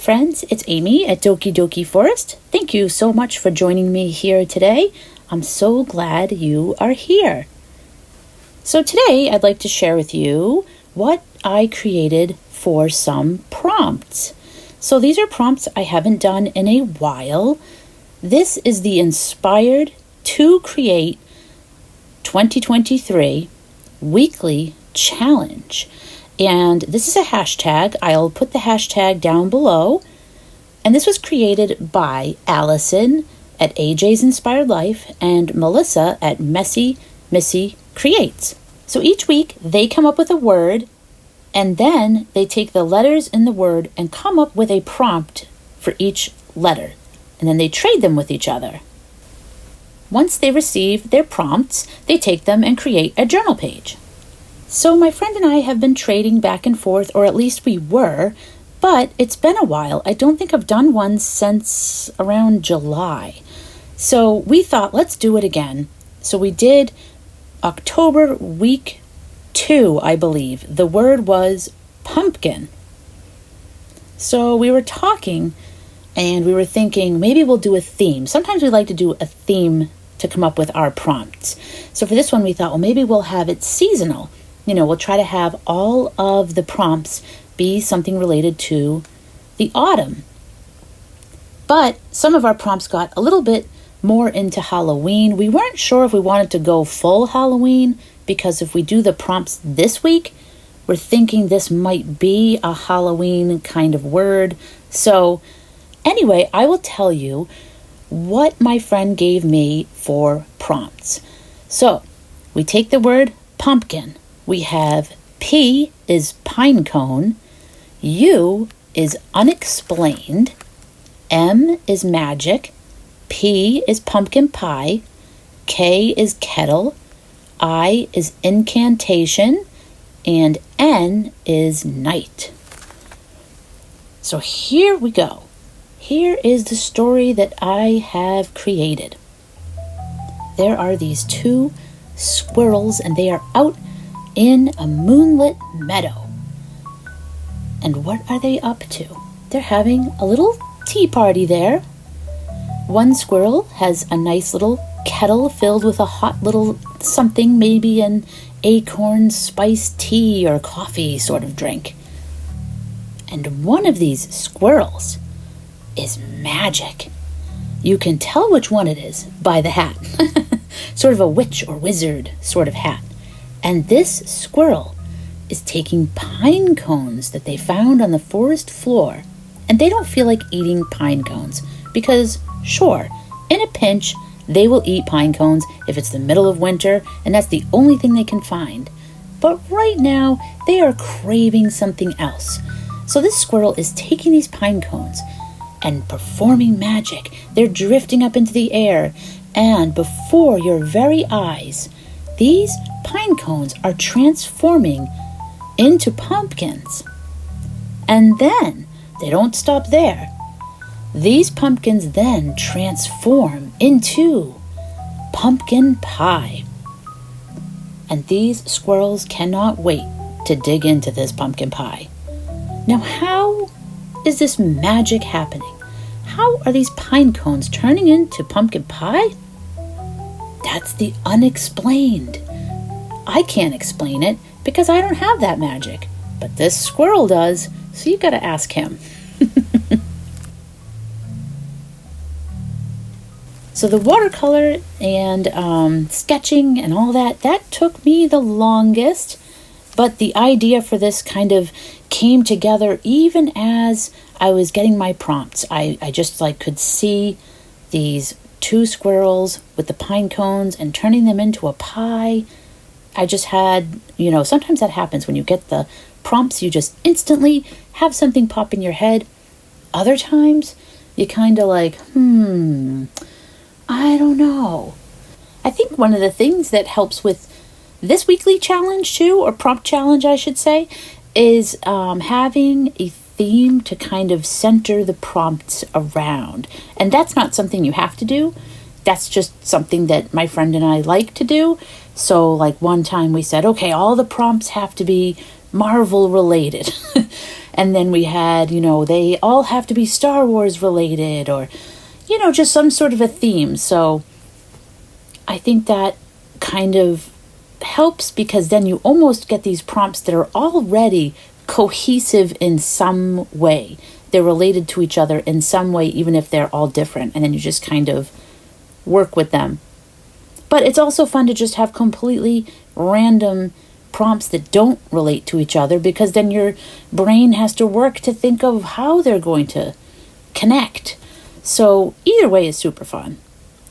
friends, it's Amy at Doki Doki Forest. Thank you so much for joining me here today. I'm so glad you are here. So today I'd like to share with you what I created for some prompts. So these are prompts I haven't done in a while. This is the Inspired to Create 2023 Weekly Challenge. And this is a hashtag. I'll put the hashtag down below. And this was created by Allison at AJ's Inspired Life and Melissa at Messy Missy Creates. So each week they come up with a word, and then they take the letters in the word and come up with a prompt for each letter. And then they trade them with each other. Once they receive their prompts, they take them and create a journal page. So my friend and I have been trading back and forth, or at least we were, but it's been a while. I don't think I've done one since around July. So we thought, let's do it again. So we did October week 2, I believe. The word was pumpkin. So we were talking and we were thinking maybe we'll do a theme. Sometimes we like to do a theme to come up with our prompts. So for this one we thought, well, maybe we'll have it seasonal. We'll try to have all of the prompts be something related to the autumn. But some of our prompts got a little bit more into Halloween. We weren't sure if we wanted to go full Halloween, because if we do the prompts this week, we're thinking this might be a Halloween kind of word. So anyway, I will tell you what my friend gave me for prompts. So we take the word pumpkin. We have P is pine cone, U is unexplained, M is magic, P is pumpkin pie, K is kettle, I is incantation, and N is night. So here we go. Here is the story that I have created. There are these two squirrels, and they are out in a moonlit meadow. And what are they up to? They're having a little tea party there. One squirrel has a nice little kettle filled with a hot little something, maybe an acorn spiced tea or coffee sort of drink. And one of these squirrels is magic. You can tell which one it is by the hat. Sort of a witch or wizard sort of hat. And this squirrel is taking pine cones that they found on the forest floor. And they don't feel like eating pine cones because, sure, in a pinch, they will eat pine cones if it's the middle of winter and that's the only thing they can find. But right now, they are craving something else. So this squirrel is taking these pine cones and performing magic. They're drifting up into the air, and before your very eyes, these pine cones are transforming into pumpkins. And then, they don't stop there. These pumpkins then transform into pumpkin pie. And these squirrels cannot wait to dig into this pumpkin pie. Now, how is this magic happening? How are these pine cones turning into pumpkin pie? That's the unexplained. I can't explain it because I don't have that magic. But this squirrel does, so you gotta ask him. So the watercolor and sketching and all that took me the longest. But the idea for this kind of came together even as I was getting my prompts. I just could see these two squirrels with the pine cones and turning them into a pie. I just had, sometimes that happens when you get the prompts, you just instantly have something pop in your head. Other times, you kind of I don't know. I think one of the things that helps with this weekly challenge too, or prompt challenge I should say, is having a theme to kind of center the prompts around. And that's not something you have to do. That's just something that my friend and I like to do. So one time we said, okay, all the prompts have to be Marvel related. And then we had, they all have to be Star Wars related, or, just some sort of a theme. So I think that kind of helps, because then you almost get these prompts that are already cohesive in some way. They're related to each other in some way, even if they're all different. And then you just kind of work with them. But it's also fun to just have completely random prompts that don't relate to each other, because then your brain has to work to think of how they're going to connect. So either way is super fun.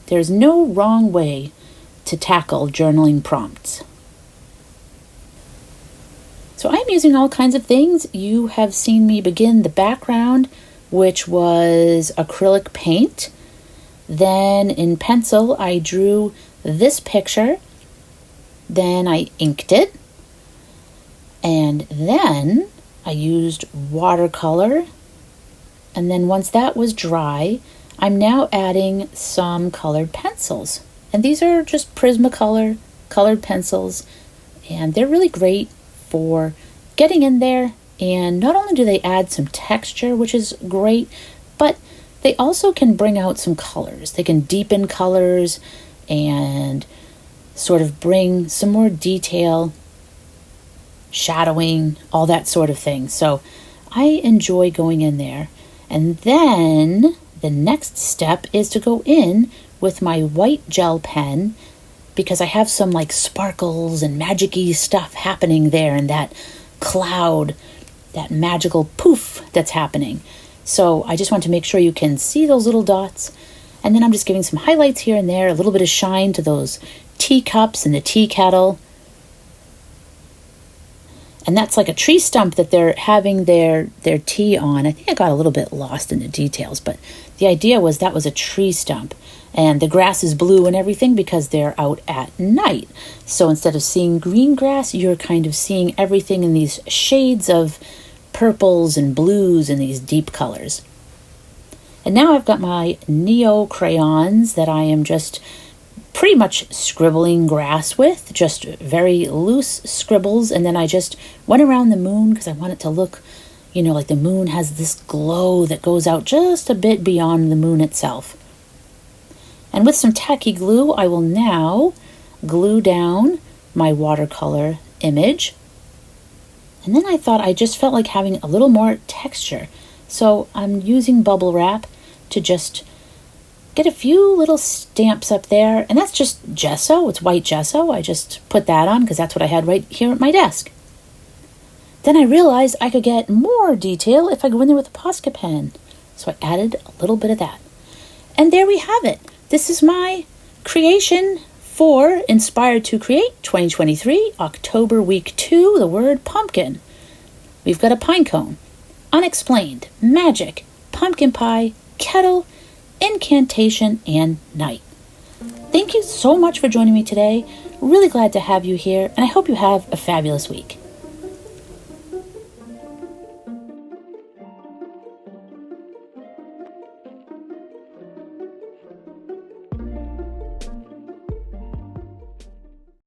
There's no wrong way to tackle journaling prompts. So I'm using all kinds of things. You have seen me begin the background, which was acrylic paint. Then in pencil, I drew this picture. Then I inked it. And then I used watercolor. And then once that was dry, I'm now adding some colored pencils. And these are just Prismacolor colored pencils. And they're really great for getting in there. And not only do they add some texture, which is great, but they also can bring out some colors. They can deepen colors and sort of bring some more detail, shadowing, all that sort of thing. So I enjoy going in there. And then the next step is to go in with my white gel pen, because I have some like sparkles and magic-y stuff happening there in that cloud, that magical poof that's happening. So I just want to make sure you can see those little dots. And then I'm just giving some highlights here and there, a little bit of shine to those teacups and the tea kettle. And that's like a tree stump that they're having their tea on. I think I got a little bit lost in the details, but the idea was that was a tree stump. And the grass is blue and everything because they're out at night. So instead of seeing green grass, you're kind of seeing everything in these shades of purples and blues and these deep colors. And now I've got my Neo crayons that I am just pretty much scribbling grass with, just very loose scribbles. And then I just went around the moon because I want it to look, like the moon has this glow that goes out just a bit beyond the moon itself. And with some tacky glue, I will now glue down my watercolor image. And then I thought I just felt like having a little more texture. So I'm using bubble wrap to just get a few little stamps up there. And that's just gesso. It's white gesso. I just put that on because that's what I had right here at my desk. Then I realized I could get more detail if I go in there with a Posca pen. So I added a little bit of that. And there we have it. This is my creation for Inspired to Create 2023, October week 2, the word pumpkin. We've got a pine cone, unexplained, magic, pumpkin pie, kettle, incantation, and night. Thank you so much for joining me today. Really glad to have you here, and I hope you have a fabulous week.